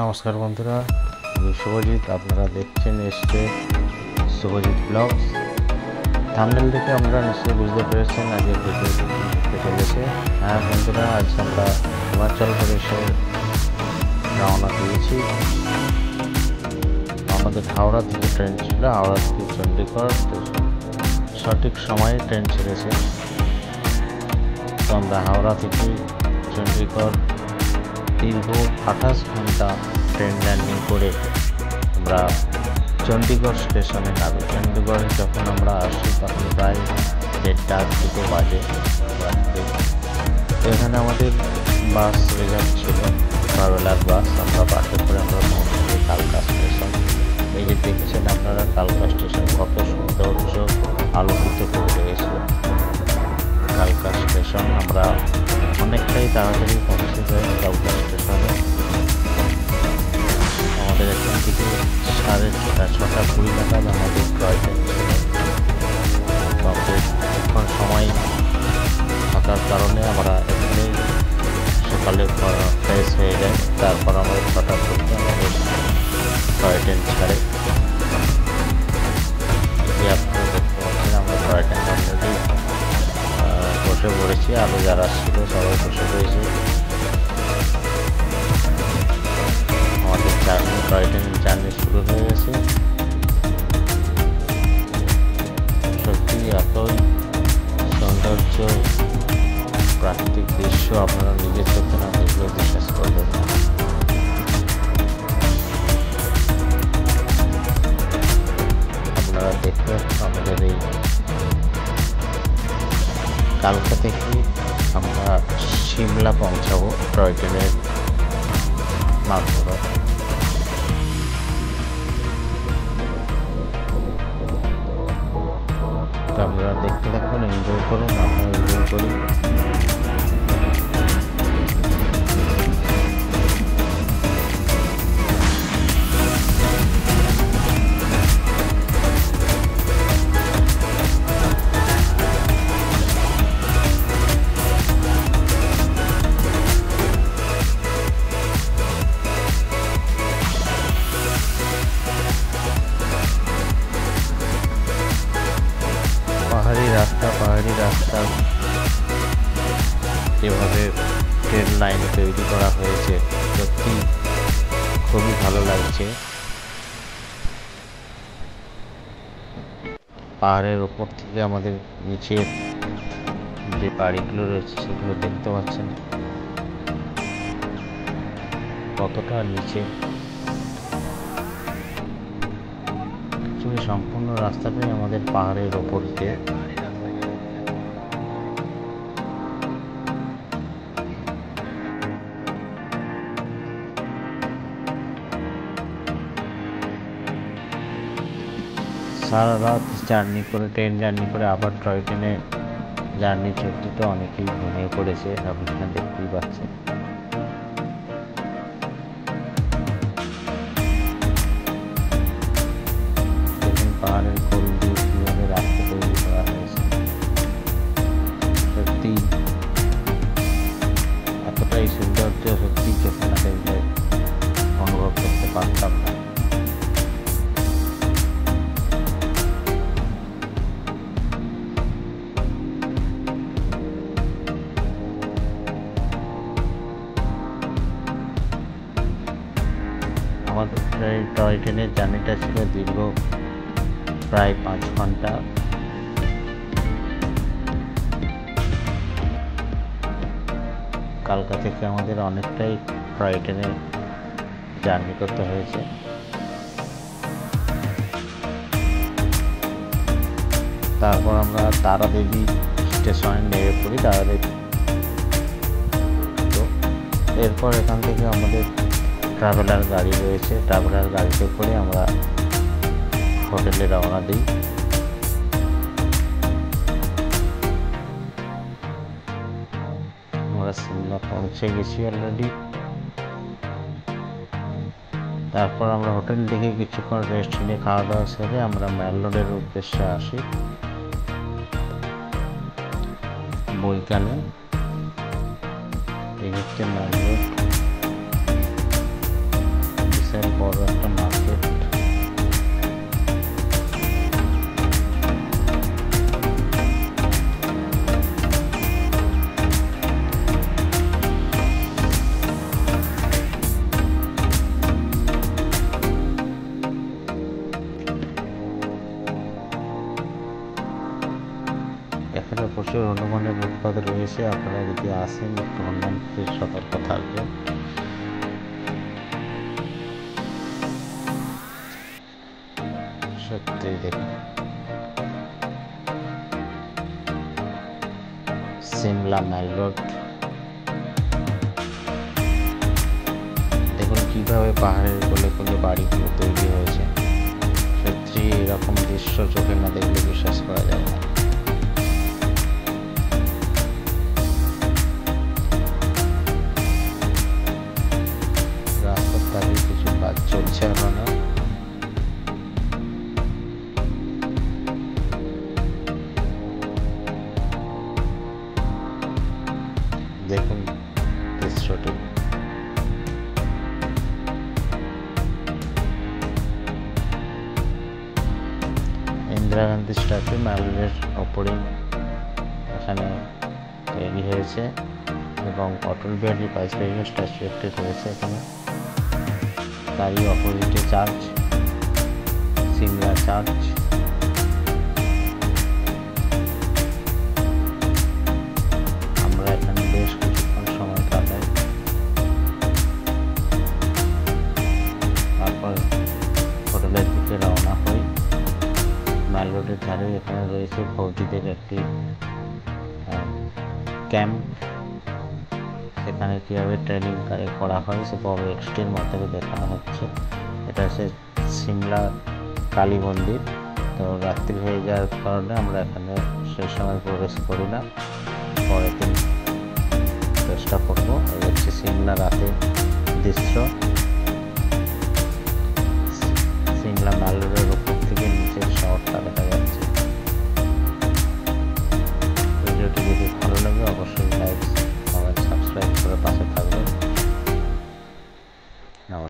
নমস্কার বন্ধুরা, আমি শুভজিৎ। আপনারা দেখছেন শুভজিৎ ব্লগস। থাম্বনেল দেখে আমরা নিশ্চয়ই বুঝতে পেরেছেন আজকে ভিডিওটি দেখতে চলেছে। হ্যাঁ বন্ধুরা, আজ আমরা হিমাচল প্রদেশে রওনা দিয়েছি। আমাদের হাওড়া থেকে ট্রেন ছিল, হাওড়া থেকে চণ্ডীগড়। সঠিক সময়ে ট্রেন ছেড়েছে, তো আমরা হাওড়া থেকে চণ্ডীগড় দীর্ঘ 28 ঘন্টা ট্রেন জার্নি করে আমরা চণ্ডীগড় স্টেশনে নামি। চণ্ডীগড়ে যখন আমরা আসি তখন প্রায় 1:30 বাজে। এখানে আমাদের বাস রিজার্ভ ছিল, ট্রাভেলার বাস। আমরা বাসে করে আমরা পৌঁছাই কালকা স্টেশন। এই যে দেখছেন আপনারা, কালকা স্টেশন কত সৌন্দর্য আলোকিত করে রয়েছে। কালকা স্টেশন আমরা অনেকটাই তাড়াতাড়ি পৌঁছে যাই কালকা স্টেশনে। আমাদের এখান থেকে 6:30 নাগাদ আমাদের টয় ট্রেন ছিল। আমাদের এখন সময় থাকার কারণে আমরা এখানেই সকালে ফ্রেশ হয়ে যাই। তারপর আমরা 6টা পর্যন্ত আমাদের টয় ট্রেন ছাড়ে। যে আপনারা দেখতে পাচ্ছেন, আমরা টয় ট্রেন অলরেডি বসে পড়েছি। আরও যারা ছিল সবাই বসে রয়েছে। আমাদের টয় ট্রেন জার্নি শুরু হয়ে গেছে। সত্যি এতই সৌন্দর্য প্রাকৃতিক দৃশ্য আপনারা নিজের চোখে না দেখলে বিশ্বাস করবেন না। আপনারা দেখবেন আমাদের এই কালকা থেকে আমরা সিমলা পৌঁছাবো টয় ট্রেনের মাধ্যমে। আপনারা দেখতে থাকুন, এনজয় করুন, আমরা এনজয় করি। পাহাড়ি রাস্তা যেভাবে ট্রেন লাইন তৈরি করা হয়েছে, সত্যি খুবই ভালো লাগছে। পাহাড়ের ওপর থেকে আমাদের নিচের যে বাড়িগুলো রয়েছে সেগুলো দেখতে পাচ্ছেন কতটা নিচে। সম্পূর্ণ রাস্তাটাই আমাদের পাহাড়ের ওপর দিয়ে। সারা রাত জার্নি করে, ট্রেন জার্নি করে আবার টয় ট্রেনে জার্নি চলতে তো অনেকেই ঘুমিয়ে পড়েছে, আপনারা দেখতেই পাচ্ছেন। পাহাড়ের কোল দিয়ে কীভাবে রাস্তা তৈরি করা হয়েছে, সত্যি এতটাই সৌন্দর্য সত্যি চোখে না দেখলে অনুভব করতে পারতাম না। আমাদের টয় ট্রেনের জার্নিটা ছিল দীর্ঘ প্রায় 5 ঘন্টা। কালকা থেকে আমাদের অনেকটাই টয় ট্রেনে জার্নি করতে হয়েছে। তারপর আমরা তারাদেবী স্টেশনে নেমে পড়ি। তারাদেবী, তো এরপর এখান থেকে আমাদের ট্রাভেলার গাড়ি রয়েছে, ট্রাভেলার গাড়িতে করে আমরা হোটেলে রওনা দিই। আমরা সিমলা পৌঁছে গেছি অলরেডি। তারপর আমরা হোটেল থেকে কিছুক্ষণ রেস্ট নিয়ে খাওয়া দাওয়া সেরে আমরা ম্যালরোডের উদ্দেশ্যে আসি। বৈকালে এই হচ্ছে ম্যালরোড। বিশাল বড় একটা মার্কেট। এখানে প্রচুর হনুমানের উৎপাদ রয়েছে, আপনারা যদি আসেন একটু হনুমান সতর্ক থাকবেন। সত্যি দেখুন সিমলা ম্যাল রোড, দেখুন কিভাবে পাহাড়ের কোলে কোলে বাড়িগুলো তৈরি হয়েছে। সত্যি এরকম দৃশ্য চোখে না দেখলে বিশ্বাস করা যায় না। রাস্তার ধারে কিছু কাজ চলছে এখনো। দেখুন দৃশ্যটি। ইন্দিরা গান্ধী স্ট্যাচু ম্যালের ওপরেই এখানে তৈরি হয়েছে এবং অটল বিহারী বাজপেয়ীর স্ট্যাচু একটি রয়েছে এখানে। তারই অপোজিটে চার্চ, সিমলা চার্চ। আমরা এখানে বেশ কিছুক্ষণ সময় কাটাই, তারপর হোটেলের দিকে রওনা হই। ম্যাল রোডের ধারে এখানে রয়েছে ফৌজিদের একটি ক্যাম্প, সেখানে কীভাবে ট্রেনিং করা হয় সেসব এক্সট্রির মাধ্যমে দেখানো হচ্ছে। এটা হচ্ছে সিমলা কালী মন্দির। তো রাত্রি হয়ে যাওয়ার কারণে আমরা এখানে সেই সময় প্রবেশ করি না, পরের দিন চেষ্টা করবো। এই হচ্ছে সিমলা রাতের দৃশ্য। সিমলা ম্যাল রোডের উপর থেকে নিচের শহরটা দেখা যায়।